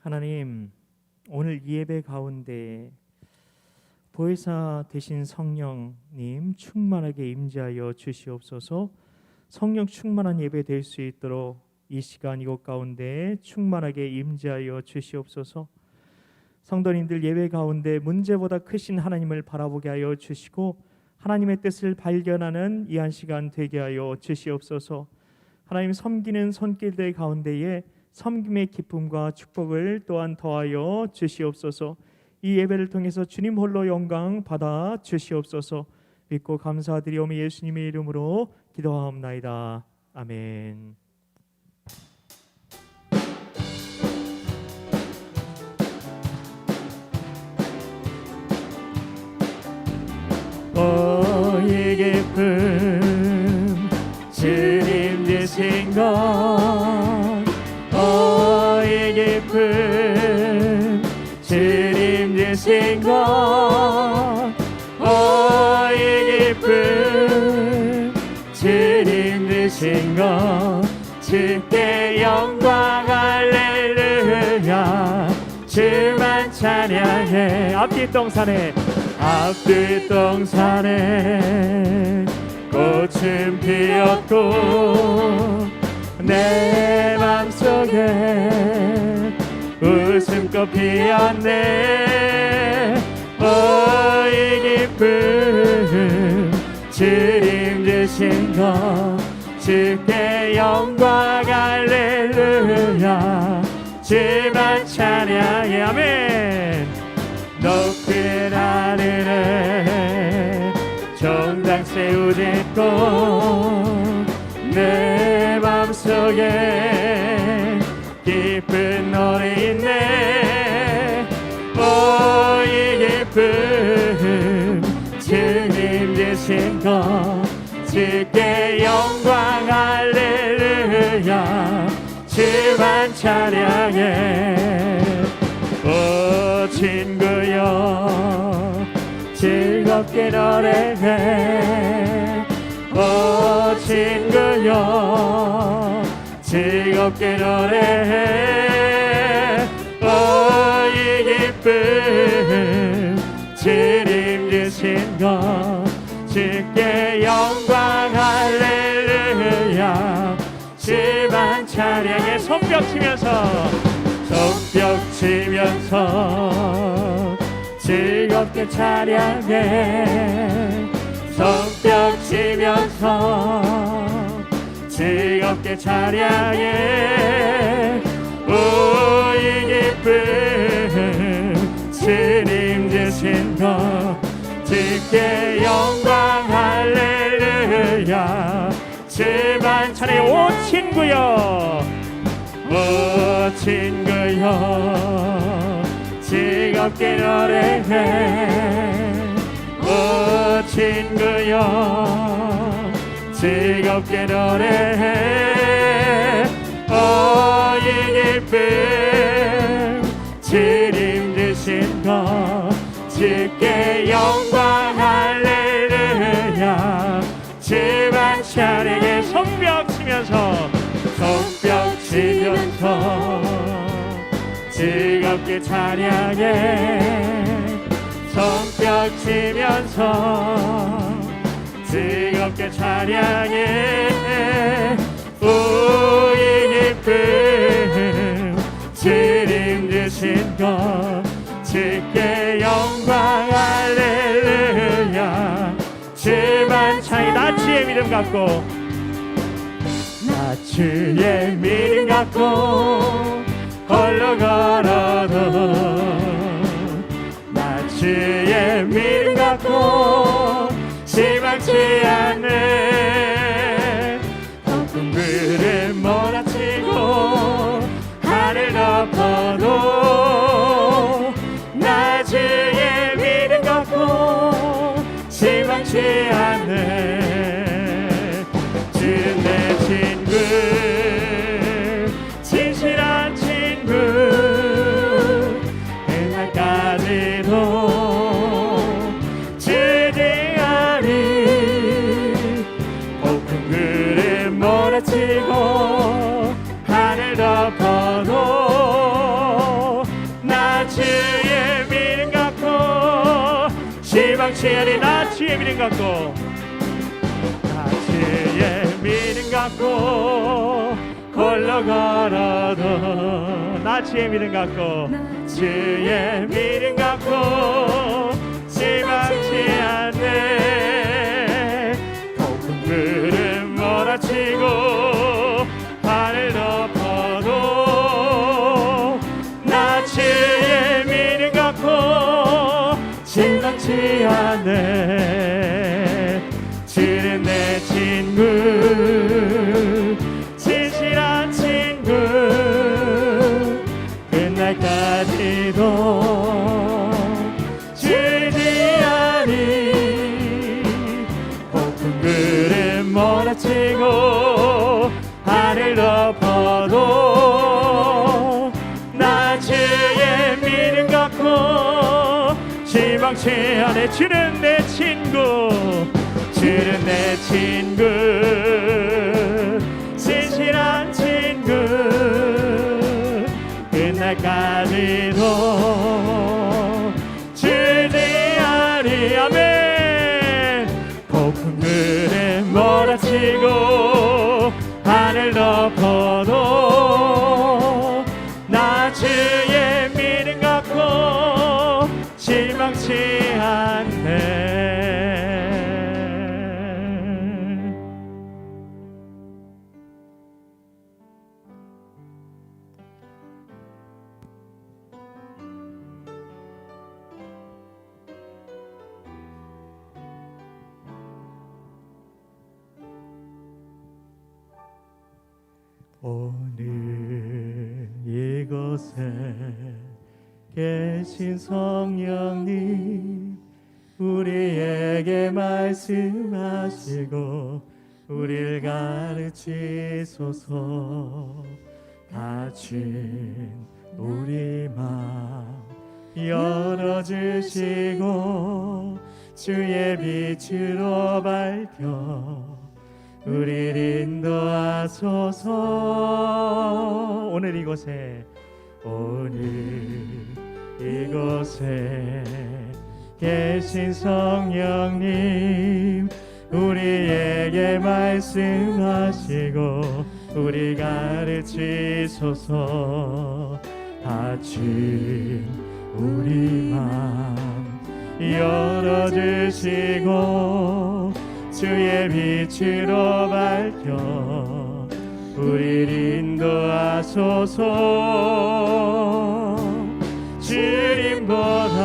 하나님, 오늘 이 예배 가운데 보혜사 되신 성령님 충만하게 임재하여 주시옵소서. 성령 충만한 예배 될 수 있도록 이 시간 이곳 가운데 충만하게 임재하여 주시옵소서. 성도님들 예배 가운데 문제보다 크신 하나님을 바라보게 하여 주시고 하나님의 뜻을 발견하는 이 한 시간 되게 하여 주시옵소서. 하나님 섬기는 손길들 가운데에 섬김의 기쁨과 축복을 또한 더하여 주시옵소서. 이 예배를 통해서 주님 홀로 영광 받아 주시옵소서. 믿고 감사드리오며 예수님의 이름으로 기도하옵나이다. 아멘. 오이 깊음 주님 되신 것, 오이 깊음 주님 되신 것, 오이 깊음 주님 되신 것, 주께 영광 할렐루야. 주만 찬양해. 앞뒤 동산에 꽃은 피었고 내 맘속에 웃음꽃 피었네. 오이 기쁨 주님 주신 것, 주께 영광 할렐루야. 주만 찬양해. 아멘. 높은 하늘에 정당 세우짖고 내 맘속에 기쁜 노래 있네. 오이 기쁨 주님 되신 것, 주께 영광 할렐루야. 주만 찬양해. 오 친구여 즐겁게 노래해. 오 친구여 즐겁게 노래해. 오이 기쁨 주님 주신 것, 주께 영광 할렐루야. 주만 찬양해. 손뼉 치면서 즐겁게 찬양해. 손뼉 치면서 즐겁게 찬양해. 오이 기쁨 주님 주신 것, 주께 영광 할렐루야. 주만 찬양해. 오 친구여, 오 친구여 즐겁게 노래해. 오 친구여 즐겁게 노래해. 오이 기쁨 주님 주신 것, 주께 영광 할렐루야. 주만 찬양해. 손뼉 치면서 즐겁게 찬양해. 손뼉 치면서 즐겁게 찬양해. 오이 기쁨 주님 주신 것, 주께 영광 할렐루야. 주만 찬양해. 나 주의 믿음 갖고, 나 주의 믿음 갖고 홀로 걸어도, 나 주의 믿음 갖고 실망치 않네. 높은 구름 몰아치고 하늘 덮어도 나 주의 믿음 갖고 실망치 않네. 주는 내 친구, 진실한 친구, 그날까지도 주대하리. 높은 구름 몰아치고 하늘 덮어도 실망치 아니 나 주의 믿음 갖고 나 주의 믿음 갖고 홀로 걸어도 나 주의 믿음 갖고 주의 믿음 갖고 실망치 않네 높은 구름 몰아치고 하늘 덮어도 나 주의 믿음 갖고 실망치 않네 주는 내 친구 진실한 친구 끝날까지도 주지 아니 높은 구름 몰아치고 하늘 덮어도 나 주의 믿음 갖고 실망치 않네 주는 내 친구 주는 내 친구 진실한 친구 끝날까지도 주지 아니 아멘 폭풍 구름 몰아치고 하늘 덮어도 나 주의 믿음 갖고 실망치 않네 오늘 이곳에 계신 성령님 우리에게 말씀하시고 우리를 가르치소서 닫힌 우리 마음 열어주시고 주의 빛으로 밝혀 우리를 인도하소서 오늘 이곳에 계신 성령님 우리에게 말씀하시고 우리 가르치소서 닫힌 우리 마음 열어주시고 주의 빛으로 밝혀 우리를 인도하소서 주님보다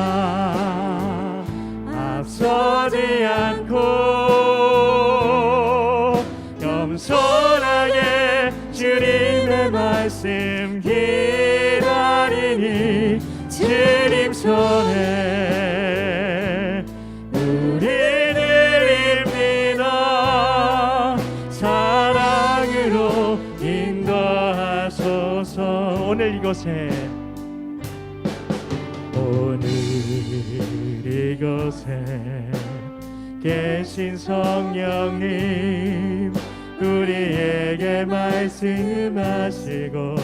앞서지 않고 겸손하게 주님의 말씀 기다리니 주님 손에 우리를 믿어 사랑으로 인도하소서 오늘 이곳에 계신 성령님 우리에게 말씀하시고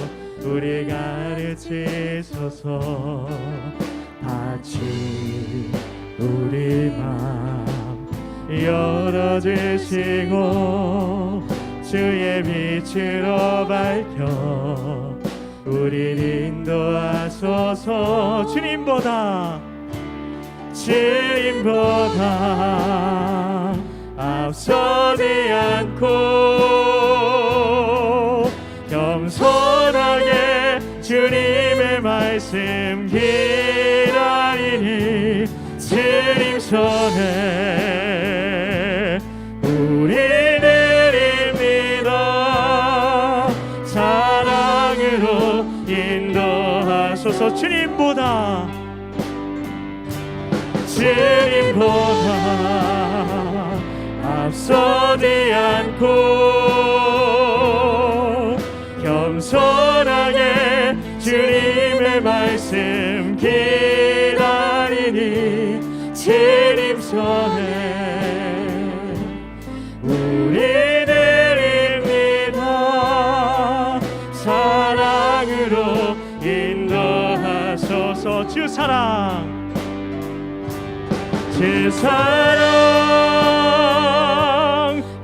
우리 가르치소서 닫힌 우리 마음 열어주시고 주의 빛으로 밝혀 우리를 인도하소서 주님보다 앞서지 않고 겸손하게 주님의 말씀 기다리니 주님 손에 우리를 믿어 사랑으로 인도하소서 주님보다 앞서지 않고 겸손하게 주님의 말씀 기다리니 주님 손에 우리를 믿어 사랑으로 인도하소서 주 사랑 주 사랑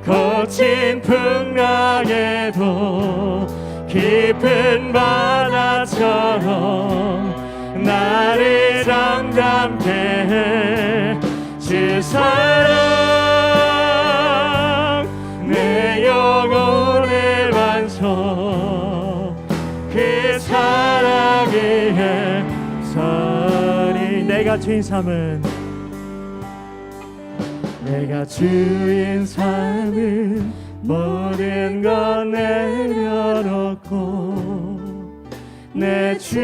거친 풍랑에도 깊은 바다처럼 나를 잠잠케 해. 주 사랑 내 영혼의 반석 그 사랑 위에 서리. 내가 주인 삼은 모든 것 내려놓고 내 주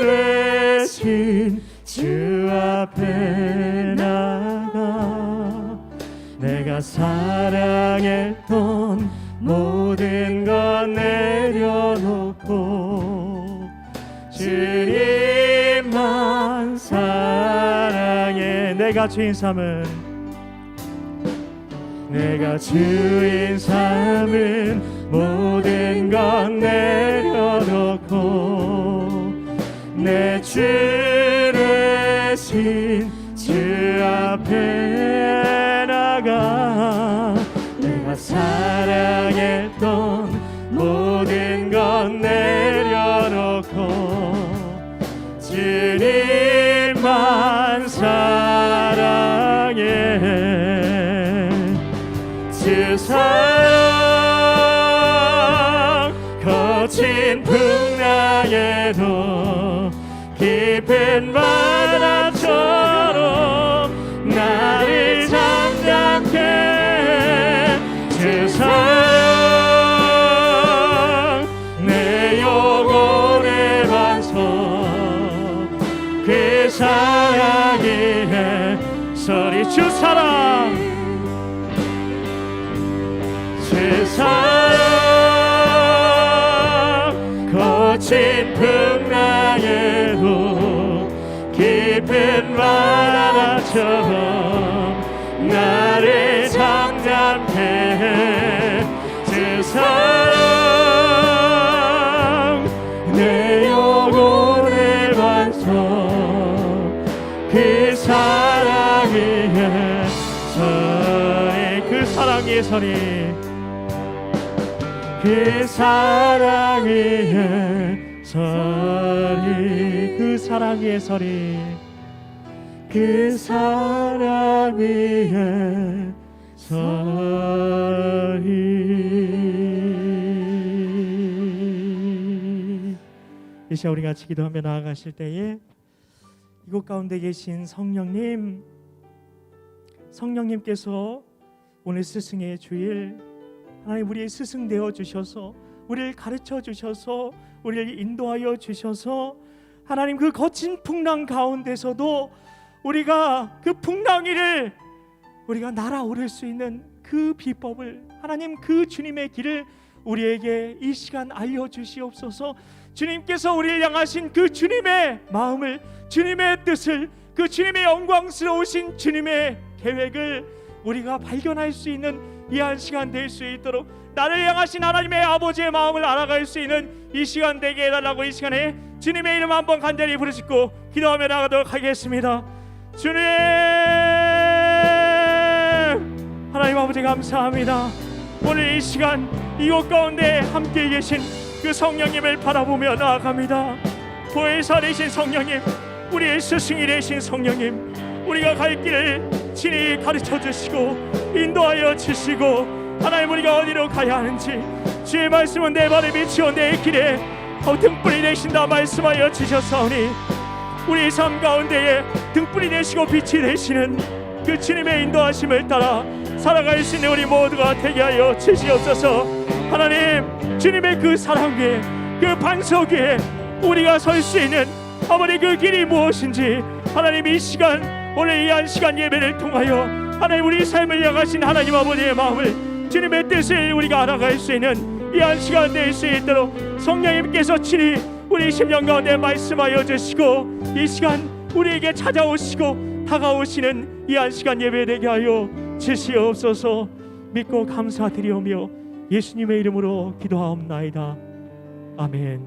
대신 주 앞에 나가. 내가 사랑했던 모든 것 내려놓고 주님만 사랑해. 내가 주인 삼은 모든 것 내려놓고 내 주 대신 주 앞에 나가. 내가 사랑했던 모든 것 내려놓고 주님만 사랑해. 주 사랑 거친 풍랑에도 깊은 바다처럼 나를 잠잠케 해. 주 사랑 내 영혼의 반석 그 사랑 위에 서리. 주 사랑 주 사랑 거친 풍랑에도 깊은 바다처럼 나를 잠잠케 해. 주 사랑 내 영혼의 반석 그 사랑 위에 서리. 그 사랑 위에 서리. 그 사랑 위에 서리. 그 사랑 위에 서리. 그 사랑 위에 서리. 이 시간 우리 같이 기도하며 나아가실 때에 이곳 가운데 계신 성령님께서 오늘 스승의 주일 하나님 우리의 스승 되어 주셔서 우리를 가르쳐 주셔서 우리를 인도하여 주셔서 하나님 그 거친 풍랑 가운데서도 우리가 그 풍랑 위를 우리가 날아오를 수 있는 그 비법을 하나님 그 주님의 길을 우리에게 이 시간 알려주시옵소서. 주님께서 우리를 향하신 그 주님의 마음을, 주님의 뜻을, 그 주님의 영광스러우신 주님의 계획을 우리가 발견할 수 있는 이 한 시간 될 수 있도록 나를 향하신 하나님의 아버지의 마음을 알아갈 수 있는 이 시간 되게 해달라고 이 시간에 주님의 이름 한번 간절히 부르짖고 기도하며 나가도록 하겠습니다. 주님, 하나님 아버지 감사합니다. 오늘 이 시간 이곳 가운데 함께 계신 그 성령님을 바라보며 나아갑니다. 보혜사 되신 성령님, 우리의 스승이 되신 성령님, 우리가 갈 길을 친히 가르쳐 주시고 인도하여 주시고 하나님 우리가 어디로 가야 하는지 주의 말씀은 내 발에 비추어 내 길에 등불이 되신다 말씀하여 주셨사오니 우리 삶 가운데에 등불이 되시고 빛이 되시는 그 주님의 인도하심을 따라 살아갈 수 있는 우리 모두가 되게 하여 주시옵소서. 하나님 주님의 그 사랑 위에 그 반석 위에 우리가 설 수 있는 아버지 그 길이 무엇인지 하나님 이 시간 오늘 이 한 시간 예배를 통하여 하나님 우리 삶을 향하신 하나님 아버지의 마음을 주님의 뜻을 우리가 알아갈 수 있는 이 한 시간 될 수 있도록 성령님께서 친히 우리 심령 가운데 말씀하여 주시고 이 시간 우리에게 찾아오시고 다가오시는 이 한 시간 예배되게 하여 주시옵소서. 믿고 감사드리오며 예수님의 이름으로 기도하옵나이다. 아멘.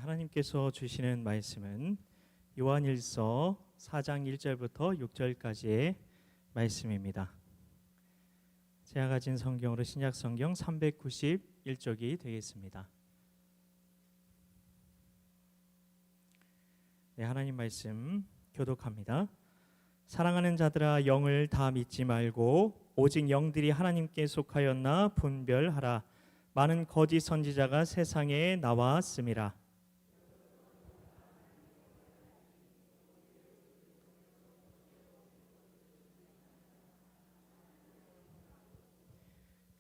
하나님께서 주시는 말씀은 요한일서 4장 1절부터 6절까지의 말씀입니다. 제가 가진 성경으로 신약 성경 391쪽이 되겠습니다. 네, 하나님 말씀 교독합니다. 사랑하는 자들아, 영을 다 믿지 말고 오직 영들이 하나님께 속하였나 분별하라. 많은 거짓 선지자가 세상에 나왔음이라.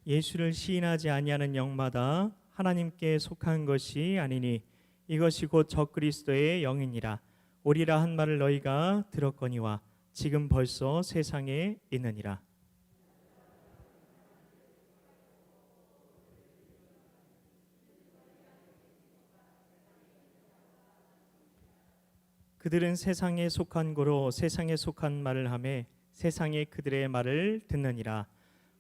예수를 시인하지 아니하는 영마다 하나님께 속한 것이 아니니 이것이 곧 적그리스도의 영이니라. 오리라 한 말을 너희가 들었거니와 지금 벌써 세상에 있느니라. 그들은 세상에 속한 고로 세상에 속한 말을 하매 세상이 그들의 말을 듣느니라.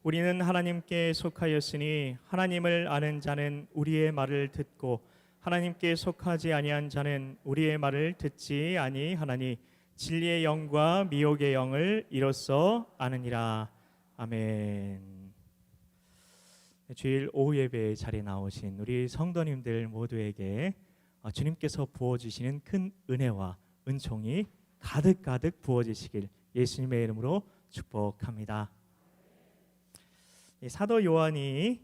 우리는 하나님께 속하였으니 하나님을 아는 자는 우리의 말을 듣고 하나님께 속하지 아니한 자는 우리의 말을 듣지 아니하나니 진리의 영과 미혹의 영을 이로써 아느니라. 아멘. 주일 오후 예배 자리에 나오신 우리 성도님들 모두에게 주님께서 부어주시는 큰 은혜와 은총이 가득가득 부어지시길 예수님의 이름으로 축복합니다. 사도 요한이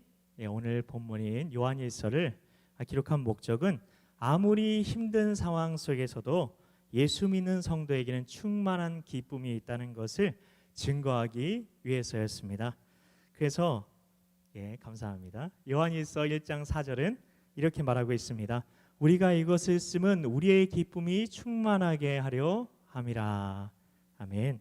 오늘 본문인 요한일서를 기록한 목적은 아무리 힘든 상황 속에서도 예수 믿는 성도에게는 충만한 기쁨이 있다는 것을 증거하기 위해서였습니다. 그래서 감사합니다. 요한일서 1장 4절은 이렇게 말하고 있습니다. 우리가 이것을 쓰면 우리의 기쁨이 충만하게 하려 함이라. 아멘.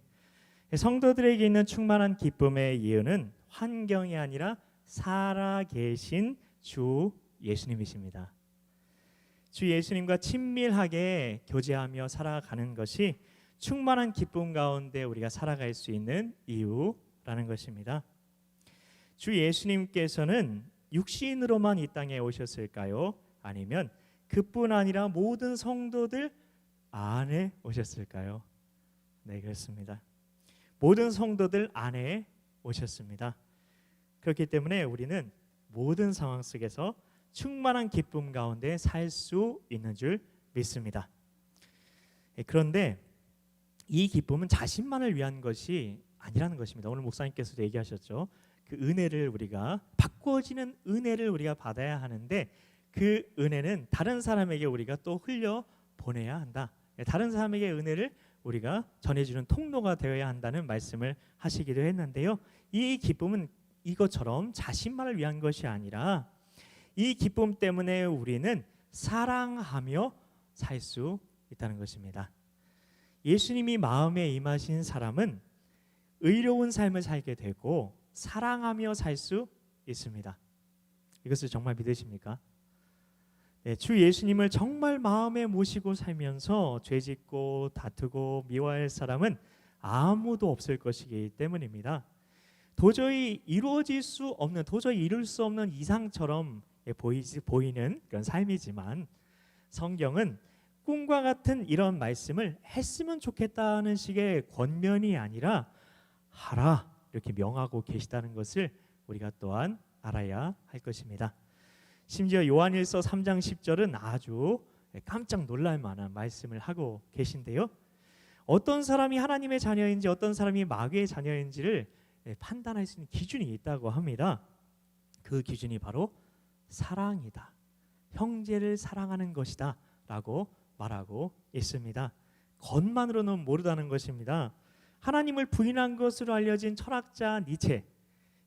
성도들에게 있는 충만한 기쁨의 이유는 환경이 아니라 살아계신 주 예수님이십니다. 주 예수님과 친밀하게 교제하며 살아가는 것이 충만한 기쁨 가운데 우리가 살아갈 수 있는 이유라는 것입니다. 주 예수님께서는 육신으로만 이 땅에 오셨을까요? 아니면 그뿐 아니라 모든 성도들 안에 오셨을까요? 네, 그렇습니다. 모든 성도들 안에 오셨습니다. 그렇기 때문에 우리는 모든 상황 속에서 충만한 기쁨 가운데 살 수 있는 줄 믿습니다. 그런데 이 기쁨은 자신만을 위한 것이 아니라는 것입니다. 오늘 목사님께서도 얘기하셨죠. 그 은혜를 우리가 바꿔지는 은혜를 우리가 받아야 하는데 그 은혜는 다른 사람에게 우리가 또 흘려 보내야 한다. 다른 사람에게 은혜를 우리가 전해주는 통로가 되어야 한다는 말씀을 하시기도 했는데요. 이 기쁨은 이것처럼 자신만을 위한 것이 아니라 이 기쁨 때문에 우리는 사랑하며 살 수 있다는 것입니다. 예수님이 마음에 임하신 사람은 의로운 삶을 살게 되고 사랑하며 살 수 있습니다. 이것을 정말 믿으십니까? 네, 주 예수님을 정말 마음에 모시고 살면서 죄짓고 다투고 미워할 사람은 아무도 없을 것이기 때문입니다. 도저히 이루어질 수 없는, 도저히 이룰 수 없는 이상처럼 보이는 그런 삶이지만 성경은 꿈과 같은 이런 말씀을 했으면 좋겠다는 식의 권면이 아니라 하라 이렇게 명하고 계시다는 것을 우리가 또한 알아야 할 것입니다. 심지어 요한일서 3장 10절은 아주 깜짝 놀랄 만한 말씀을 하고 계신데요. 어떤 사람이 하나님의 자녀인지 어떤 사람이 마귀의 자녀인지를 판단할 수 있는 기준이 있다고 합니다. 그 기준이 바로 사랑이다. 형제를 사랑하는 것이다 라고 말하고 있습니다. 겉만으로는 모르다는 것입니다. 하나님을 부인한 것으로 알려진 철학자 니체,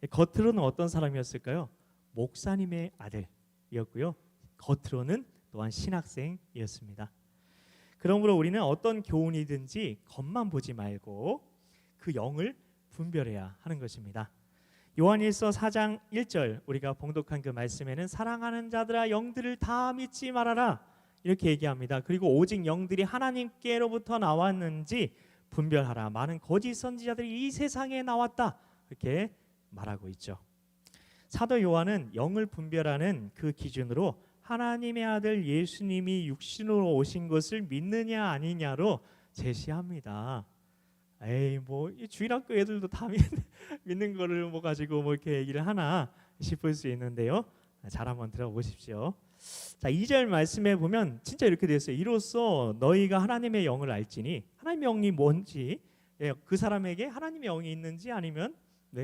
겉으로는 어떤 사람이었을까요? 목사님의 아들이었고요. 겉으로는 또한 신학생이었습니다. 그러므로 우리는 어떤 교훈이든지 겉만 보지 말고 그 영을 분별해야 하는 것입니다. 요한일서 4장 1절 우리가 봉독한 그 말씀에는 사랑하는 자들아 영들을 다 믿지 말아라 이렇게 얘기합니다. 그리고 오직 영들이 하나님께로부터 나왔는지 분별하라. 많은 거짓 선지자들이 이 세상에 나왔다 이렇게 말하고 있죠. 사도 요한은 영을 분별하는 그 기준으로 하나님의 아들 예수님이 육신으로 오신 것을 믿느냐 아니냐로 제시합니다. 에이 뭐 주일학교 애들도 다 믿는 거를 뭐 가지고 뭐 이렇게 얘기를 하나 싶을 수 있는데요. 잘 한번 들어보십시오. 자, 2절 말씀에 보면 진짜 이렇게 되어 있어요. 이로써 너희가 하나님의 영을 알지니, 하나님의 영이 뭔지, 그 사람에게 하나님의 영이 있는지 아니면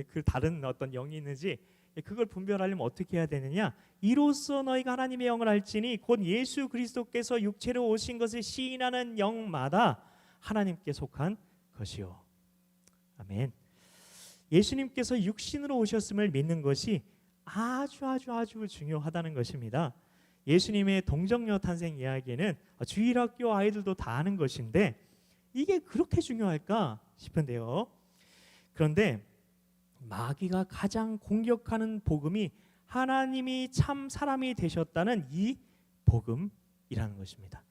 그 다른 어떤 영이 있는지 그걸 분별하려면 어떻게 해야 되느냐? 이로써 너희가 하나님의 영을 알지니 곧 예수 그리스도께서 육체로 오신 것을 시인하는 영마다 하나님께 속한 것이요. 아멘. 예수님께서 육신으로 오셨음을 믿는 것이 아주 중요하다는 것입니다. 예수님의 동정녀 탄생 이야기는 주일학교 아이들도 다 아는 것인데 이게 그렇게 중요할까 싶은데요. 그런데 마귀가 가장 공격하는 복음이 하나님이 참 사람이 되셨다는 이 복음이라는 것입니다.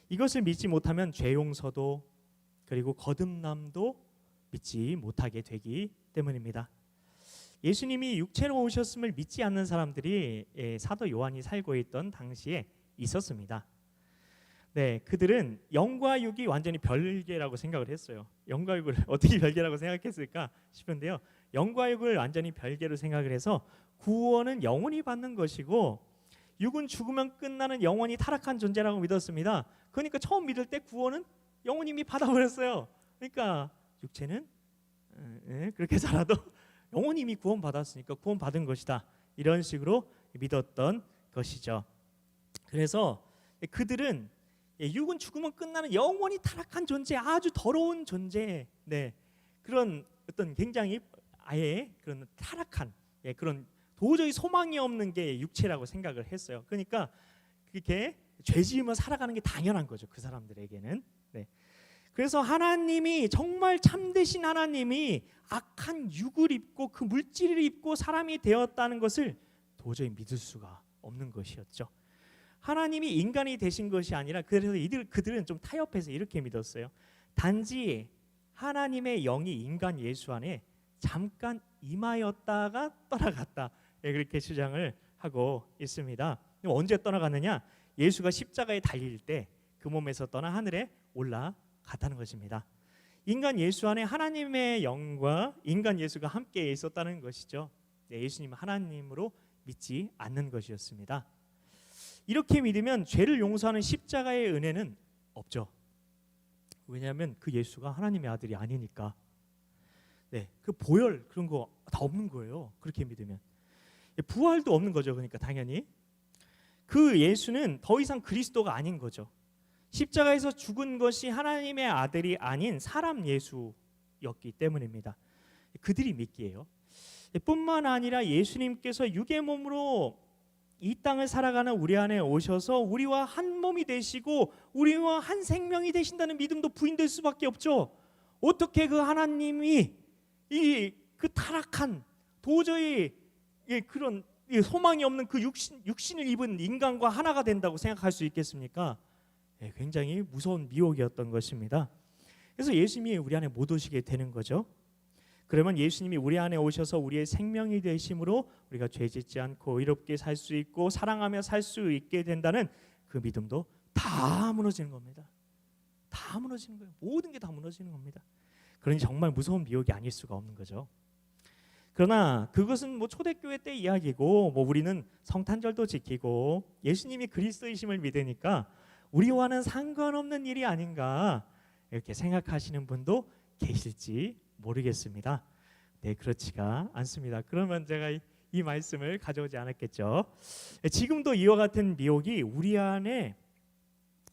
이것을 믿지 못하면 죄 용서도 그리고 거듭남도 믿지 못하게 되기 때문입니다. 예수님이 육체로 오셨음을 믿지 않는 사람들이 사도 요한이 살고 있던 당시에 있었습니다. 네, 그들은 영과 육이 완전히 별개라고 생각을 했어요. 영과 육을 어떻게 별개라고 생각했을까 싶은데요. 영과 육을 완전히 별개로 생각을 해서 구원은 영원히 받는 것이고 육은 죽으면 끝나는 영원히 타락한 존재라고 믿었습니다. 그러니까 처음 믿을 때 구원은 영원히 이미 받아버렸어요. 그러니까 육체는 그렇게 살아도 영원히 이미 구원받았으니까 구원받은 것이다. 이런 식으로 믿었던 것이죠. 그래서 그들은 육은 죽으면 끝나는 영원히 타락한 존재, 아주 더러운 존재, 그런 어떤 굉장히 아예 그런 타락한 그런 도저히 소망이 없는 게 육체라고 생각을 했어요. 그러니까 그렇게 죄 지으며 살아가는 게 당연한 거죠. 그 사람들에게는. 그래서 하나님이 정말 참되신 하나님이 악한 육을 입고 그 물질을 입고 사람이 되었다는 것을 도저히 믿을 수가 없는 것이었죠. 하나님이 인간이 되신 것이 아니라 그래서 그들은 좀 타협해서 이렇게 믿었어요. 단지 하나님의 영이 인간 예수 안에 잠깐 임하였다가 떠나갔다. 그렇게 주장을 하고 있습니다. 언제 떠나갔느냐? 예수가 십자가에 달릴 때 그 몸에서 떠나 하늘에 올라갔다는 것입니다. 인간 예수 안에 하나님의 영과 인간 예수가 함께 있었다는 것이죠. 예수님은 하나님으로 믿지 않는 것이었습니다. 이렇게 믿으면 죄를 용서하는 십자가의 은혜는 없죠. 왜냐하면 그 예수가 하나님의 아들이 아니니까. 그 보혈 그런 거 다 없는 거예요. 그렇게 믿으면 부활도 없는 거죠. 그러니까 당연히 그 예수는 더 이상 그리스도가 아닌 거죠. 십자가에서 죽은 것이 하나님의 아들이 아닌 사람 예수였기 때문입니다. 그들이 믿기에요. 뿐만 아니라 예수님께서 육의 몸으로 이 땅을 살아가는 우리 안에 오셔서 우리와 한 몸이 되시고 우리와 한 생명이 되신다는 믿음도 부인될 수밖에 없죠. 어떻게 그 하나님이 그 타락한 도저히 그런 소망이 없는 그 육신을 입은 인간과 하나가 된다고 생각할 수 있겠습니까? 굉장히 무서운 미혹이었던 것입니다. 그래서 예수님이 우리 안에 못 오시게 되는 거죠. 그러면 예수님이 우리 안에 오셔서 우리의 생명이 되심으로 우리가 죄짓지 않고 의롭게 살 수 있고 사랑하며 살 수 있게 된다는 그 믿음도 다 무너지는 겁니다. 다 무너지는 거예요. 모든 게 다 무너지는 겁니다. 그러니 정말 무서운 미혹이 아닐 수가 없는 거죠. 그러나 그것은 뭐 초대교회 때 이야기고 뭐 우리는 성탄절도 지키고 예수님이 그리스도이심을 믿으니까 우리와는 상관없는 일이 아닌가 이렇게 생각하시는 분도 계실지 모르겠습니다. 그렇지가 않습니다. 그러면 제가 이 말씀을 가져오지 않았겠죠. 지금도 이와 같은 미혹이 우리 안에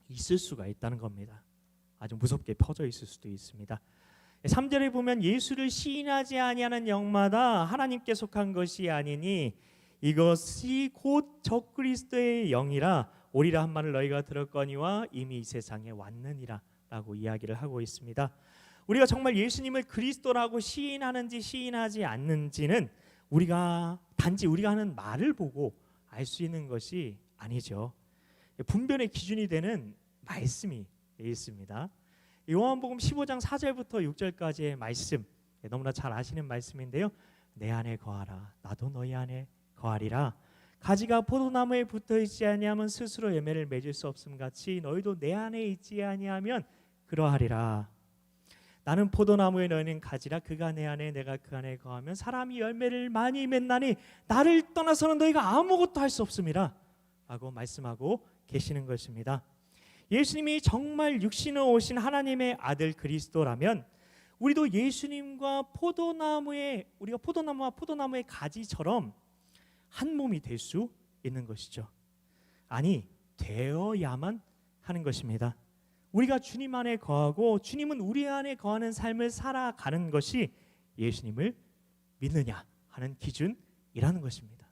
있을 수가 있다는 겁니다. 아주 무섭게 퍼져 있을 수도 있습니다. 3절에 보면 예수를 시인하지 아니하는 영마다 하나님께 속한 것이 아니니 이것이 곧 적그리스도의 영이라 오리라 한 말을 너희가 들었거니와 이미 이 세상에 왔느니라 라고 이야기를 하고 있습니다. 우리가 정말 예수님을 그리스도라고 시인하는지 시인하지 않는지는 단지 우리가 하는 말을 보고 알 수 있는 것이 아니죠. 분별의 기준이 되는 말씀이 있습니다. 요한복음 15장 4절부터 6절까지의 말씀 너무나 잘 아시는 말씀인데요. 내 안에 거하라 나도 너희 안에 거하리라. 가지가 포도나무에 붙어 있지 아니하면 스스로 열매를 맺을 수 없음 같이 너희도 내 안에 있지 아니하면 그러하리라. 나는 포도나무에 너희는 가지라. 그가 내 안에 내가 그 안에 거하면 사람이 열매를 많이 맺나니 나를 떠나서는 너희가 아무것도 할 수 없음이라 라고 말씀하고 계시는 것입니다. 예수님이 정말 육신으로 오신 하나님의 아들 그리스도라면 우리도 예수님과 우리가 포도나무와 포도나무의 가지처럼 한 몸이 될 수 있는 것이죠. 아니, 되어야만 하는 것입니다. 우리가 주님 안에 거하고 주님은 우리 안에 거하는 삶을 살아가는 것이 예수님을 믿느냐 하는 기준이라는 것입니다.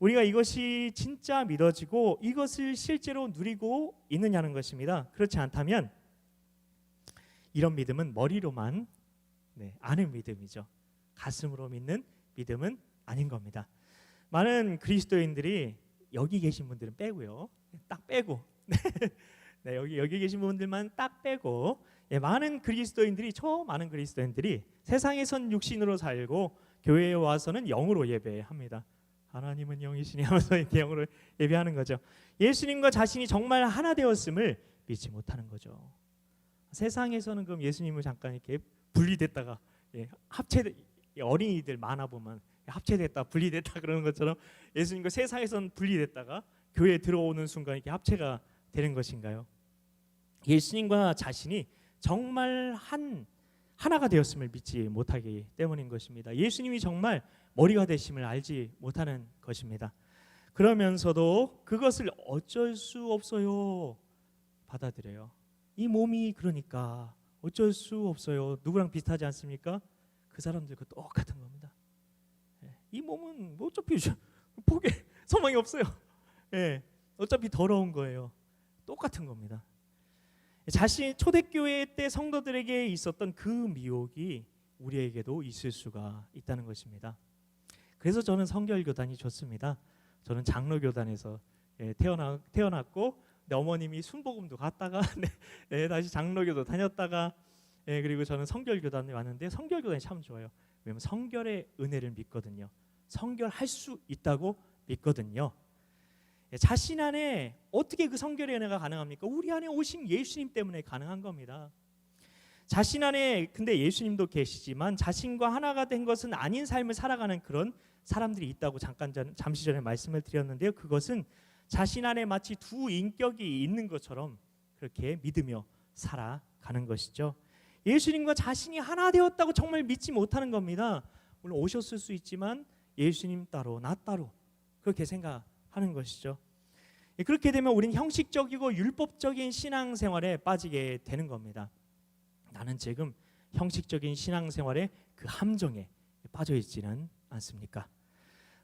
우리가 이것이 진짜 믿어지고 이것을 실제로 누리고 있느냐는 것입니다. 그렇지 않다면 이런 믿음은 머리로만 아는 믿음이죠. 가슴으로 믿는 믿음은 아닌 겁니다. 많은 그리스도인들이 여기 계신 분들은 빼고요. 딱 빼고 여기 계신 분들만 딱 빼고 많은 그리스도인들이 세상에선 육신으로 살고 교회에 와서는 영으로 예배합니다. 하나님은 영이시니 하면서 이렇게 영으로 예배하는 거죠. 예수님과 자신이 정말 하나 되었음을 믿지 못하는 거죠. 세상에서는 그럼 예수님을 잠깐 이렇게 분리됐다가 어린이들 만화 보면 합체됐다 분리됐다 그러는 것처럼 예수님과 세상에서는 분리됐다가 교회에 들어오는 순간 이렇게 합체가 되는 것인가요? 예수님과 자신이 정말 하나가 되었음을 믿지 못하기 때문인 것입니다. 예수님이 정말 머리가 되심을 알지 못하는 것입니다. 그러면서도 그것을 어쩔 수 없어요 받아들여요. 이 몸이 그러니까 어쩔 수 없어요. 누구랑 비슷하지 않습니까? 그 사람들과 똑같은 겁니다. 이 몸은 어차피 보게 소망이 없어요. 어차피 더러운 거예요. 똑같은 겁니다. 자신 초대교회 때 성도들에게 있었던 그 미혹이 우리에게도 있을 수가 있다는 것입니다. 그래서 저는 성결교단이 좋습니다. 저는 장로교단에서 태어났고 어머님이 순복음도 갔다가 다시 장로교도 다녔다가 그리고 저는 성결교단에 왔는데 성결교단이 참 좋아요. 왜냐하면 성결의 은혜를 믿거든요. 성결할 수 있다고 믿거든요. 자신 안에 어떻게 그 성결의 은혜가 가능합니까? 우리 안에 오신 예수님 때문에 가능한 겁니다. 자신 안에 근데 예수님도 계시지만 자신과 하나가 된 것은 아닌 삶을 살아가는 그런 사람들이 있다고 잠시 전에 말씀을 드렸는데요. 그것은 자신 안에 마치 두 인격이 있는 것처럼 그렇게 믿으며 살아가는 것이죠. 예수님과 자신이 하나 되었다고 정말 믿지 못하는 겁니다. 물론 오셨을 수 있지만 예수님 따로 나 따로 그렇게 생각하는 것이죠. 그렇게 되면 우리는 형식적이고 율법적인 신앙생활에 빠지게 되는 겁니다. 나는 지금 형식적인 신앙생활의 그 함정에 빠져 있지는 않습니까?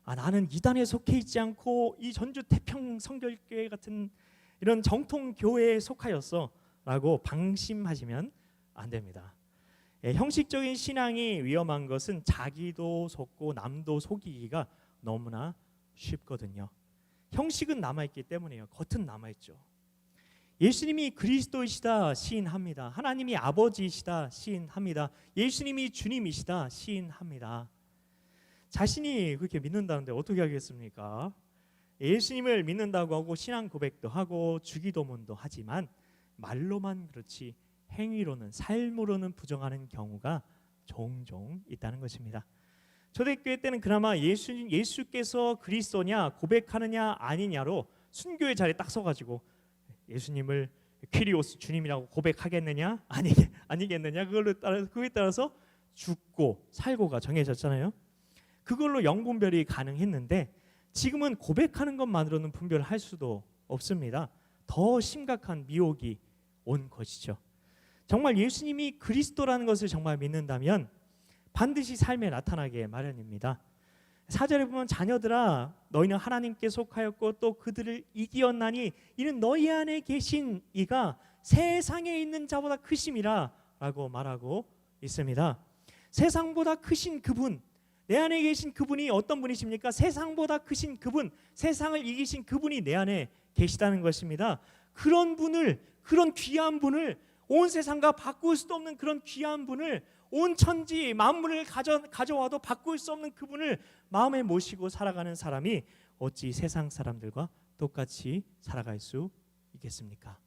나는 이단에 속해 있지 않고 이 전주 태평 성결교회 같은 이런 정통 교회에 속하였어 라고 방심하시면 안 됩니다. 형식적인 신앙이 위험한 것은 자기도 속고 남도 속이기가 너무나 쉽거든요. 형식은 남아있기 때문이에요. 겉은 남아있죠. 예수님이 그리스도이시다 시인합니다. 하나님이 아버지이시다 시인합니다. 예수님이 주님이시다 시인합니다. 자신이 그렇게 믿는다는데 어떻게 하겠습니까? 예수님을 믿는다고 하고 신앙 고백도 하고 주기도문도 하지만 말로만 그렇지 행위로는 삶으로는 부정하는 경우가 종종 있다는 것입니다. 초대교회 때는 그나마 예수께서 그리스도냐 고백하느냐 아니냐로 순교의 자리에 딱 서가지고 예수님을 퀴리오스 주님이라고 고백하겠느냐 아니겠느냐 그거에 따라서 죽고 살고가 정해졌잖아요. 그걸로 영분별이 가능했는데 지금은 고백하는 것만으로는 분별을 할 수도 없습니다. 더 심각한 미혹이 온 것이죠. 정말 예수님이 그리스도라는 것을 정말 믿는다면 반드시 삶에 나타나게 마련입니다. 4절에 보면 자녀들아 너희는 하나님께 속하였고 또 그들을 이기었나니 이는 너희 안에 계신 이가 세상에 있는 자보다 크심이라 라고 말하고 있습니다. 세상보다 크신 그분, 내 안에 계신 그분이 어떤 분이십니까? 세상보다 크신 그분, 세상을 이기신 그분이 내 안에 계시다는 것입니다. 그런 분을, 그런 귀한 분을, 온 세상과 바꿀 수도 없는 그런 귀한 분을, 온 천지 만물을 가져와도 바꿀 수 없는 그분을 마음에 모시고 살아가는 사람이 어찌 세상 사람들과 똑같이 살아갈 수 있겠습니까?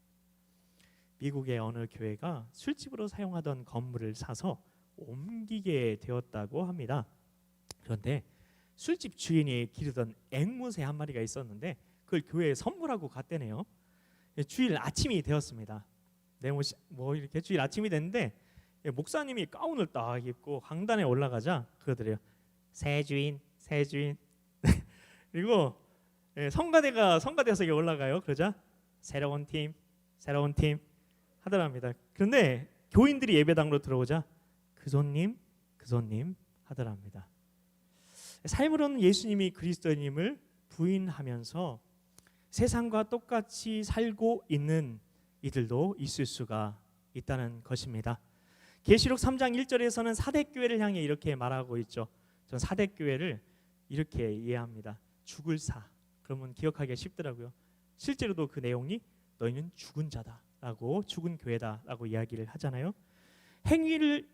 미국의 어느 교회가 술집으로 사용하던 건물을 사서 옮기게 되었다고 합니다. 그런데 술집 주인이 기르던 앵무새 한 마리가 있었는데 그걸 교회에 선물하고 갔대네요. 주일 아침이 되었습니다. 뭐 이렇게 주일 아침이 됐는데 목사님이 가운을 딱 입고 강단에 올라가자 그러더래요. 새 주인. 그리고 성가대석에 올라가요. 그러자 새로운 팀 하더랍니다. 그런데 교인들이 예배당으로 들어오자 그 손님 하더랍니다. 삶으로는 예수님이 그리스도님을 부인하면서 세상과 똑같이 살고 있는 이들도 있을 수가 있다는 것입니다. 계시록 3장 1절에서는 사대교회를 향해 이렇게 말하고 있죠. 전 사대교회를 이렇게 이해합니다. 죽을 사. 그러면 기억하기가 쉽더라고요. 실제로도 그 내용이 너희는 죽은 자다라고, 죽은 교회다라고 이야기를 하잖아요. 행위를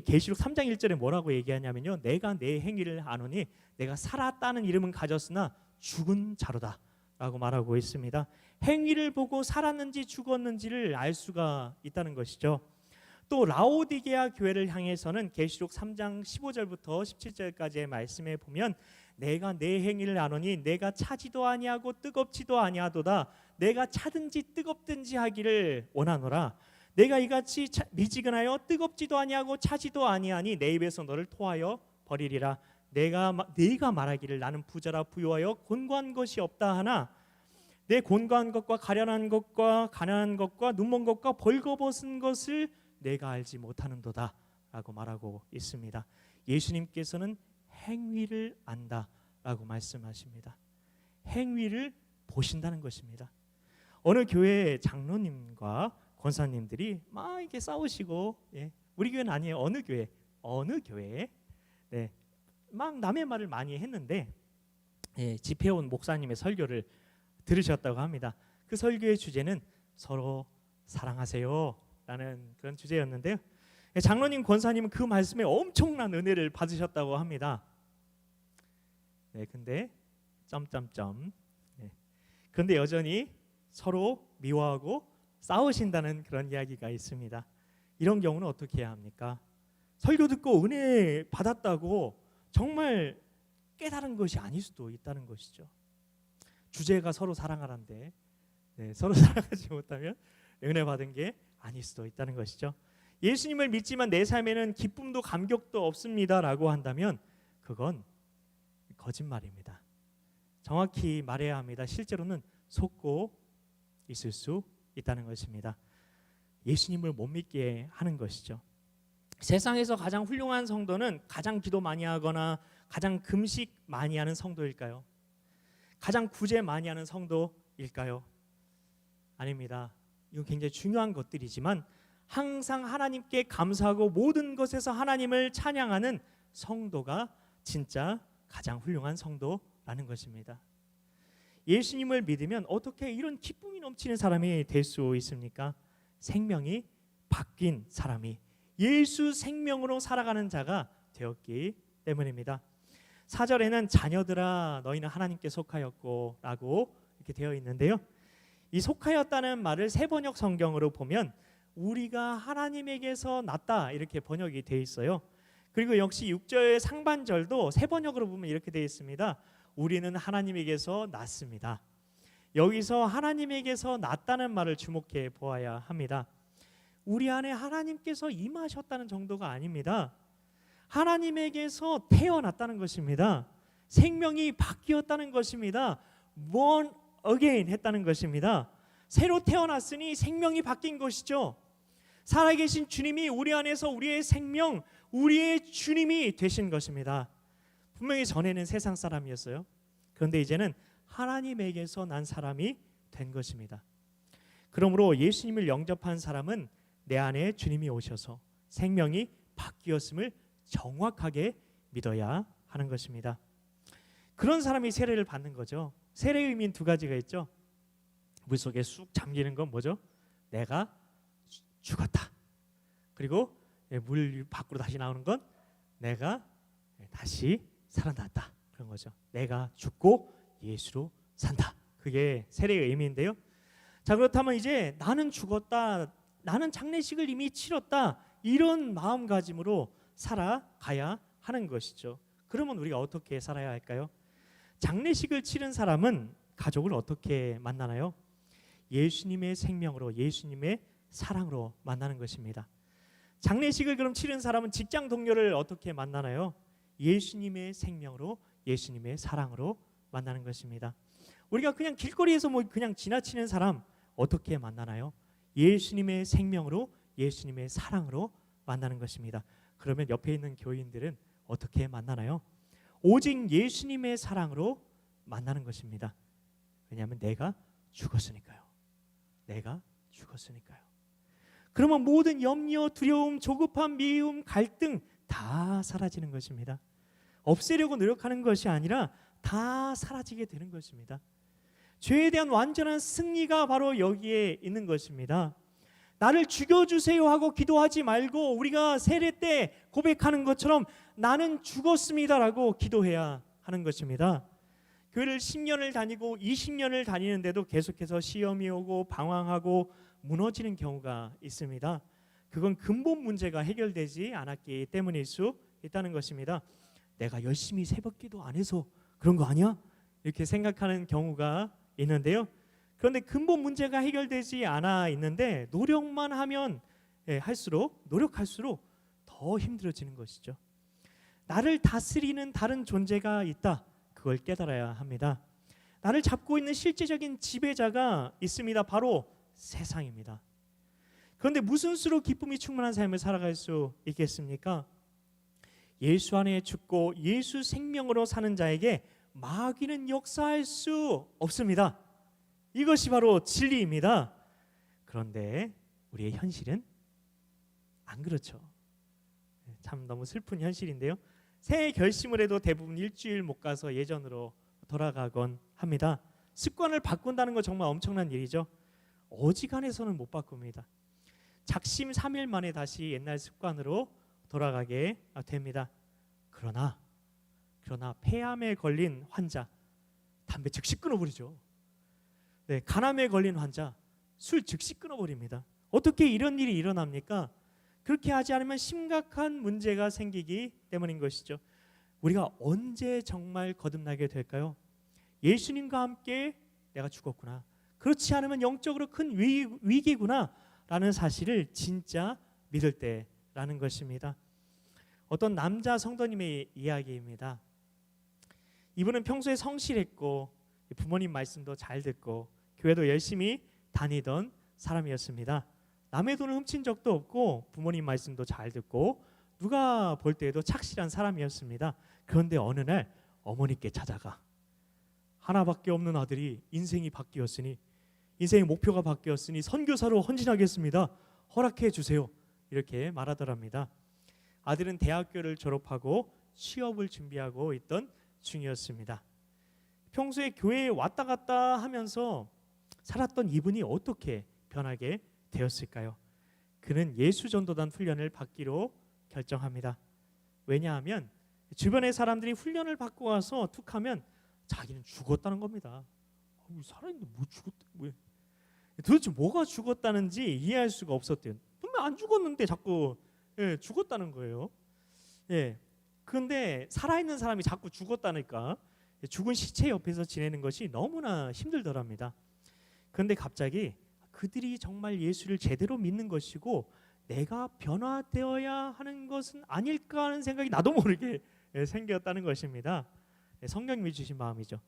계시록 3장 1절에 뭐라고 얘기하냐면요. 내가 내 행위를 아노니 내가 살았다는 이름은 가졌으나 죽은 자로다 라고 말하고 있습니다. 행위를 보고 살았는지 죽었는지를 알 수가 있다는 것이죠. 또 라오디게아 교회를 향해서는 계시록 3장 15절부터 17절까지의 말씀에 보면 내가 내 행위를 아노니 내가 차지도 아니하고 뜨겁지도 아니하도다. 내가 차든지 뜨겁든지 하기를 원하노라. 내가 이같이 미지근하여 뜨겁지도 아니하고 차지도 아니하니 내 입에서 너를 토하여 버리리라. 네가 말하기를 나는 부자라 부유하여 곤고한 것이 없다 하나 내 곤고한 것과 가련한 것과 가난한 것과 눈먼 것과 벌거벗은 것을 내가 알지 못하는도다 라고 말하고 있습니다. 예수님께서는 행위를 안다라고 말씀하십니다. 행위를 보신다는 것입니다. 어느 교회 장로님과 권사님들이 막 이렇게 싸우시고, 우리 교회는 아니에요. 어느 교회, 막 남의 말을 많이 했는데, 집회에 온 목사님의 설교를 들으셨다고 합니다. 그 설교의 주제는 서로 사랑하세요라는 그런 주제였는데요. 장로님, 권사님은 그 말씀에 엄청난 은혜를 받으셨다고 합니다. 근데 그런데 여전히 서로 미워하고 싸우신다는 그런 이야기가 있습니다. 이런 경우는 어떻게 해야 합니까? 설교 듣고 은혜 받았다고 정말 깨달은 것이 아닐 수도 있다는 것이죠. 주제가 서로 사랑하란데 서로 사랑하지 못하면 은혜 받은 게 아닐 수도 있다는 것이죠. 예수님을 믿지만 내 삶에는 기쁨도 감격도 없습니다라고 한다면 그건 거짓말입니다. 정확히 말해야 합니다. 실제로는 속고 있을 수 있다는 것입니다. 예수님을 못 믿게 하는 것이죠. 세상에서 가장 훌륭한 성도는 가장 기도 많이 하거나 가장 금식 많이 하는 성도일까요? 가장 구제 많이 하는 성도일까요? 아닙니다. 이건 굉장히 중요한 것들이지만 항상 하나님께 감사하고 모든 것에서 하나님을 찬양하는 성도가 진짜 가장 훌륭한 성도라는 것입니다. 예수님을 믿으면 어떻게 이런 기쁨이 넘치는 사람이 될 수 있습니까? 생명이 바뀐 사람이 예수 생명으로 살아가는 자가 되었기 때문입니다. 4절에는 자녀들아 너희는 하나님께 속하였고 라고 이렇게 되어 있는데요. 이 속하였다는 말을 세번역 성경으로 보면 우리가 하나님에게서 났다 이렇게 번역이 되어 있어요. 그리고 역시 6절 상반절도 세번역으로 보면 이렇게 되어 있습니다. 우리는 하나님에게서 났습니다. 여기서 하나님에게서 났다는 말을 주목해 보아야 합니다. 우리 안에 하나님께서 임하셨다는 정도가 아닙니다. 하나님에게서 태어났다는 것입니다. 생명이 바뀌었다는 것입니다. born again 했다는 것입니다. 새로 태어났으니 생명이 바뀐 것이죠. 살아계신 주님이 우리 안에서 우리의 생명, 우리의 주님이 되신 것입니다. 분명히 전에는 세상 사람이었어요. 그런데 이제는 하나님에게서 난 사람이 된 것입니다. 그러므로 예수님을 영접한 사람은 내 안에 주님이 오셔서 생명이 바뀌었음을 정확하게 믿어야 하는 것입니다. 그런 사람이 세례를 받는 거죠. 세례의 의미는 두 가지가 있죠. 물속에 쑥 잠기는 건 뭐죠? 내가 죽었다. 그리고 물 밖으로 다시 나오는 건 내가 다시 살아났다. 그런 거죠. 내가 죽고 예수로 산다. 그게 세례의 의미인데요. 자, 그렇다면 이제 나는 죽었다, 나는 장례식을 이미 치렀다, 이런 마음가짐으로 살아가야 하는 것이죠. 그러면 우리가 어떻게 살아야 할까요? 장례식을 치른 사람은 가족을 어떻게 만나나요? 예수님의 생명으로, 예수님의 사랑으로 만나는 것입니다. 장례식을 그럼 치른 사람은 직장 동료를 어떻게 만나나요? 예수님의 생명으로, 예수님의 사랑으로 만나는 것입니다. 우리가 그냥 길거리에서 그냥 지나치는 사람 어떻게 만나나요? 예수님의 생명으로, 예수님의 사랑으로 만나는 것입니다. 그러면 옆에 있는 교인들은 어떻게 만나나요? 오직 예수님의 사랑으로 만나는 것입니다. 왜냐하면 내가 죽었으니까요. 내가 죽었으니까요. 그러면 모든 염려, 두려움, 조급함, 미움, 갈등 다 사라지는 것입니다. 없애려고 노력하는 것이 아니라 다 사라지게 되는 것입니다. 죄에 대한 완전한 승리가 바로 여기에 있는 것입니다. 나를 죽여주세요 하고 기도하지 말고 우리가 세례 때 고백하는 것처럼 나는 죽었습니다라고 기도해야 하는 것입니다. 교회를 10년을 다니고 20년을 다니는데도 계속해서 시험이 오고 방황하고 무너지는 경우가 있습니다. 그건 근본 문제가 해결되지 않았기 때문일 수 있다는 것입니다. 내가 열심히 새벽기도 안 해서 그런 거 아니야? 이렇게 생각하는 경우가 있는데요. 그런데 근본 문제가 해결되지 않아 있는데 노력만 하면 노력할수록 더 힘들어지는 것이죠. 나를 다스리는 다른 존재가 있다. 그걸 깨달아야 합니다. 나를 잡고 있는 실제적인 지배자가 있습니다. 바로 세상입니다. 그런데 무슨 수로 기쁨이 충만한 삶을 살아갈 수 있겠습니까? 예수 안에 죽고 예수 생명으로 사는 자에게 마귀는 역사할 수 없습니다. 이것이 바로 진리입니다. 그런데 우리의 현실은 안 그렇죠. 참 너무 슬픈 현실인데요. 새해 결심을 해도 대부분 일주일 못 가서 예전으로 돌아가곤 합니다. 습관을 바꾼다는 건 정말 엄청난 일이죠. 어지간해서는 못 바꿉니다. 작심 3일 만에 다시 옛날 습관으로 돌아가게 됩니다. 그러나 폐암에 걸린 환자 담배 즉시 끊어버리죠. 간암에 걸린 환자 술 즉시 끊어버립니다. 어떻게 이런 일이 일어납니까? 그렇게 하지 않으면 심각한 문제가 생기기 때문인 것이죠. 우리가 언제 정말 거듭나게 될까요? 예수님과 함께 내가 죽었구나, 그렇지 않으면 영적으로 큰 위기구나 라는 사실을 진짜 믿을 때라는 것입니다. 어떤 남자 성도님의 이야기입니다. 이분은 평소에 성실했고 부모님 말씀도 잘 듣고 교회도 열심히 다니던 사람이었습니다. 남의 돈을 훔친 적도 없고 부모님 말씀도 잘 듣고 누가 볼 때에도 착실한 사람이었습니다. 그런데 어느 날 어머니께 찾아가 하나밖에 없는 아들이 인생이 바뀌었으니, 인생의 목표가 바뀌었으니 선교사로 헌신하겠습니다. 허락해 주세요. 이렇게 말하더랍니다. 아들은 대학교를 졸업하고 취업을 준비하고 있던 중이었습니다. 평소에 교회에 왔다 갔다 하면서 살았던 이분이 어떻게 변하게 되었을까요? 그는 예수전도단 훈련을 받기로 결정합니다. 왜냐하면 주변의 사람들이 훈련을 받고 와서 툭하면 자기는 죽었다는 겁니다. 살아있는데 뭐 죽었다? 왜? 도대체 뭐가 죽었다는지 이해할 수가 없었대요. 분명 안 죽었는데 자꾸 죽었다는 거예요. 그런데 살아있는 사람이 자꾸 죽었다니까 죽은 시체 옆에서 지내는 것이 너무나 힘들더랍니다. 그런데 갑자기 그들이 정말 예수를 제대로 믿는 것이고 내가 변화되어야 하는 것은 아닐까 하는 생각이 나도 모르게 생겼다는 것입니다. 성령님이 주신 마음이죠.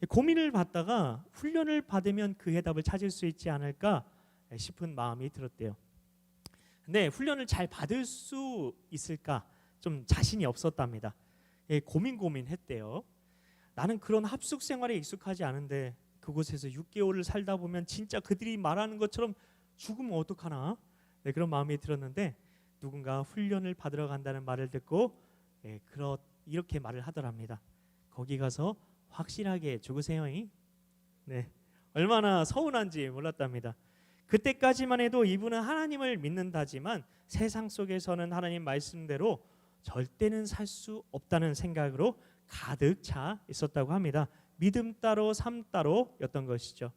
고민을 받다가 훈련을 받으면 그 해답을 찾을 수 있지 않을까 싶은 마음이 들었대요. 근데 훈련을 잘 받을 수 있을까 좀 자신이 없었답니다. 고민했대요. 나는 그런 합숙 생활에 익숙하지 않은데 그곳에서 6개월을 살다 보면 진짜 그들이 말하는 것처럼 죽으면 어떡하나? 그런 마음이 들었는데 누군가 훈련을 받으러 간다는 말을 듣고 이렇게 말을 하더랍니다. 거기 가서 확실하게 죽으세요. 얼마나 서운한지 몰랐답니다. 그때까지만 해도 이분은 하나님을 믿는다지만 세상 속에서는 하나님 말씀대로 절대는 살 수 없다는 생각으로 가득 차 있었다고 합니다. 믿음 따로 삶 따로였던 것이죠.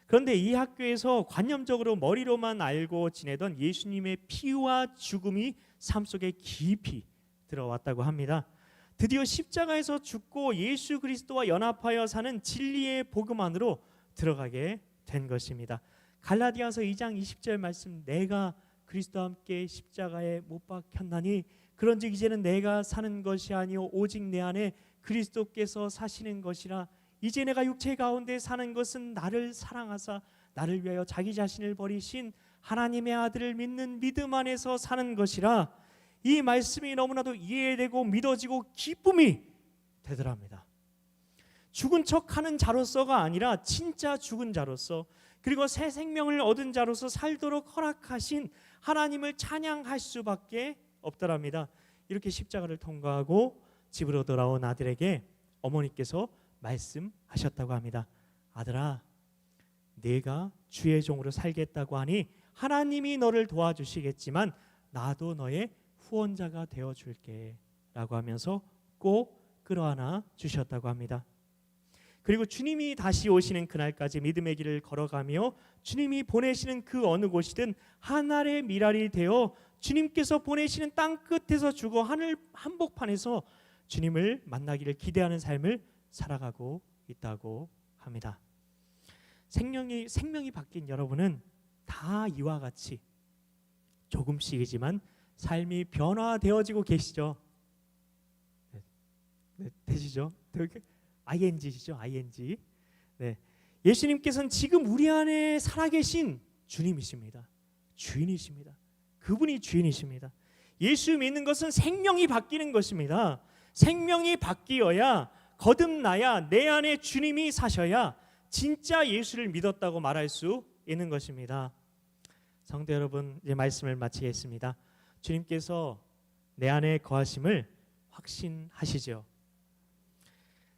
그런데 이 학교에서 관념적으로 머리로만 알고 지내던 예수님의 피와 죽음이 삶 속에 깊이 들어왔다고 합니다. 드디어 십자가에서 죽고 예수 그리스도와 연합하여 사는 진리의 복음 안으로 들어가게 된 것입니다. 갈라디아서 2장 20절 말씀, 내가 그리스도와 함께 십자가에 못 박혔나니 그런즉 이제는 내가 사는 것이 아니요 오직 내 안에 그리스도께서 사시는 것이라. 이제 내가 육체 가운데 사는 것은 나를 사랑하사 나를 위하여 자기 자신을 버리신 하나님의 아들을 믿는 믿음 안에서 사는 것이라. 이 말씀이 너무나도 이해되고 믿어지고 기쁨이 되더랍니다. 죽은 척하는 자로서가 아니라 진짜 죽은 자로서, 그리고 새 생명을 얻은 자로서 살도록 허락하신 하나님을 찬양할 수밖에 없더랍니다. 이렇게 십자가를 통과하고 집으로 돌아온 아들에게 어머니께서 말씀하셨다고 합니다. 아들아, 네가 주의 종으로 살겠다고 하니 하나님이 너를 도와주시겠지만 나도 너의 후원자가 되어줄게 라고 하면서 꼭 끌어안아 주셨다고 합니다. 그리고 주님이 다시 오시는 그날까지 믿음의 길을 걸어가며 주님이 보내시는 그 어느 곳이든 하늘의 미랄이 되어 주님께서 보내시는 땅 끝에서 죽어 하늘 한복판에서 주님을 만나기를 기대하는 삶을 살아가고 있다고 합니다. 생명이 바뀐 여러분은 다 이와 같이 조금씩이지만 삶이 변화되어지고 계시죠? 네, 되시죠? ING시죠? ING. 네. 예수님께서는 지금 우리 안에 살아계신 주님이십니다. 주인이십니다. 그분이 주인이십니다. 예수 믿는 것은 생명이 바뀌는 것입니다. 생명이 바뀌어야, 거듭나야, 내 안에 주님이 사셔야 진짜 예수를 믿었다고 말할 수 있는 것입니다. 성도 여러분, 이제 말씀을 마치겠습니다. 주님께서 내 안에 거하심을 확신하시죠?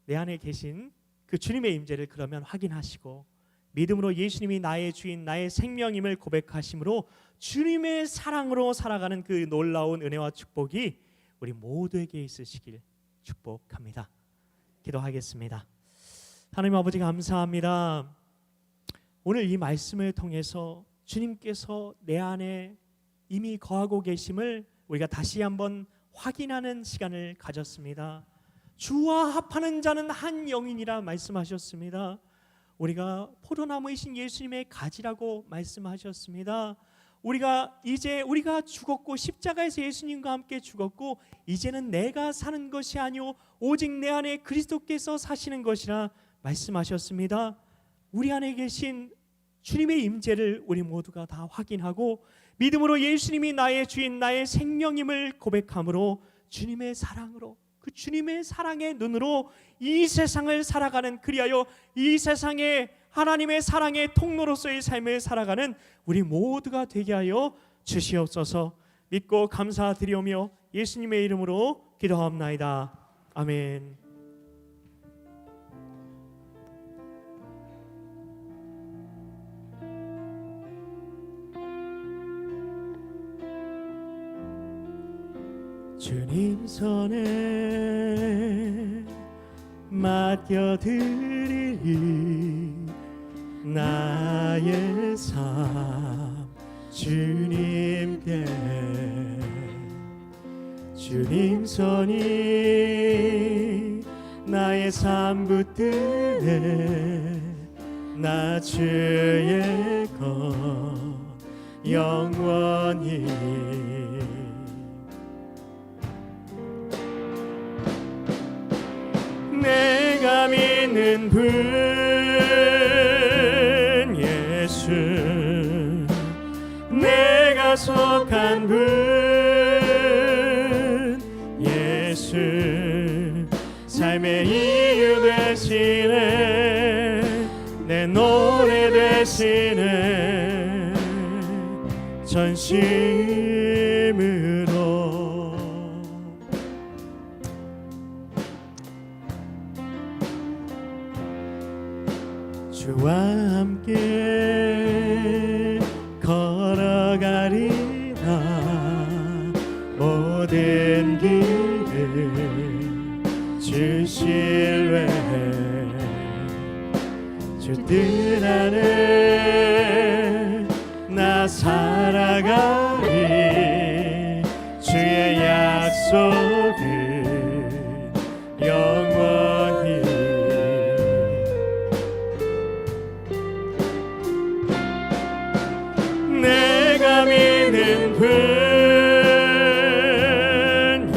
내 안에 계신 그 주님의 임재를 그러면 확인하시고 믿음으로 예수님이 나의 주인, 나의 생명임을 고백하심으로 주님의 사랑으로 살아가는 그 놀라운 은혜와 축복이 우리 모두에게 있으시길 축복합니다. 기도하겠습니다. 하나님 아버지, 감사합니다. 오늘 이 말씀을 통해서 주님께서 내 안에 이미 거하고 계심을 우리가 다시 한번 확인하는 시간을 가졌습니다. 주와 합하는 자는 한 영이니라 말씀하셨습니다. 우리가 포도나무이신 예수님의 가지라고 말씀하셨습니다. 우리가 죽었고 십자가에서 예수님과 함께 죽었고 이제는 내가 사는 것이 아니오 오직 내 안에 그리스도께서 사시는 것이라 말씀하셨습니다. 우리 안에 계신 주님의 임재를 우리 모두가 다 확인하고 믿음으로 예수님이 나의 주인, 나의 생명임을 고백함으로 주님의 사랑으로, 그 주님의 사랑의 눈으로 이 세상을 살아가는, 그리하여 이 세상에 하나님의 사랑의 통로로서의 삶을 살아가는 우리 모두가 되게 하여 주시옵소서. 믿고 감사드리오며 예수님의 이름으로 기도하옵나이다. 아멘. 주님 손에 맡겨드리리 나의 삶 주님께. 주님 손이 나의 삶 붙드네 나 주의 것 영원히. 내가 믿는 분 예수, 내가 속한 분 예수, 삶의 이유 되시네 내 노래 되시네 전심으로. 주와 함께 걸어가리라 모든 길을 주 신뢰 늘 안에 나 살아가리. 주의 약속은 영원히. 내가 믿는 분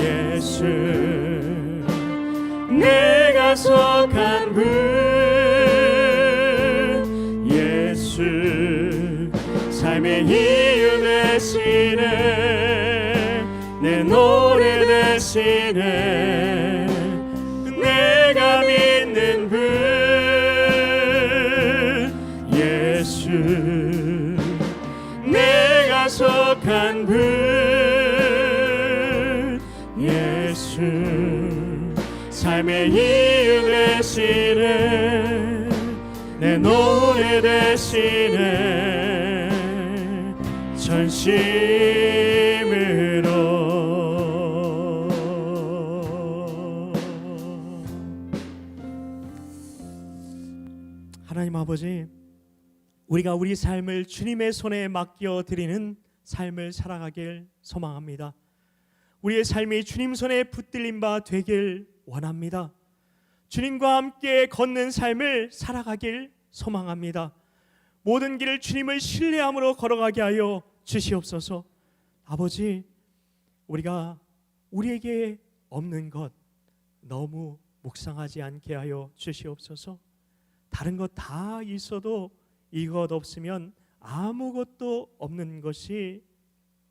예수, 내가 속한 분 예수, 삶의 이유 되시네, 내 노래 되시네. 내가 믿는 분 예수, 내가 속한 분 예수, 삶의 이유 되시네, 내 노래 되시네, 전심으로. 하나님 아버지, 우리가 우리 삶을 주님의 손에 맡겨드리는 삶을 살아가길 소망합니다. 우리의 삶이 주님 손에 붙들린 바 되길 원합니다. 주님과 함께 걷는 삶을 살아가길 소망합니다. 모든 길을 주님을 신뢰함으로 걸어가게 하여 주시옵소서. 아버지, 우리가 우리에게 없는 것 너무 묵상하지 않게 하여 주시옵소서. 다른 것 다 있어도 이것 없으면 아무것도 없는 것이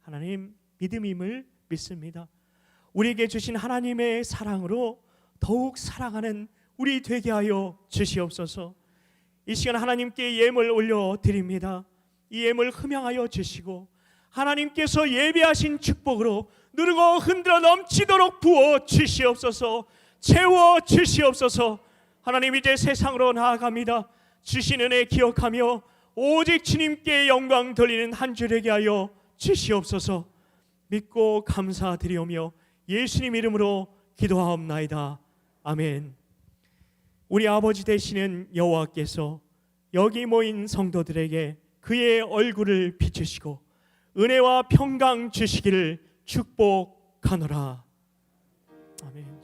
하나님 믿음임을 믿습니다. 우리에게 주신 하나님의 사랑으로 더욱 사랑하는 우리 되게 하여 주시옵소서. 이 시간 하나님께 예물 올려드립니다. 이 예물 흠양하여 주시고 하나님께서 예비하신 축복으로 누르고 흔들어 넘치도록 부어 주시옵소서. 채워 주시옵소서. 하나님, 이제 세상으로 나아갑니다. 주신 은혜 기억하며 오직 주님께 영광 돌리는 한 주 되게 하여 주시옵소서. 믿고 감사드리오며 예수님 이름으로 기도하옵나이다. 아멘. 우리 아버지 되시는 여호와께서 여기 모인 성도들에게 그의 얼굴을 비추시고 은혜와 평강 주시기를 축복하노라. 아멘.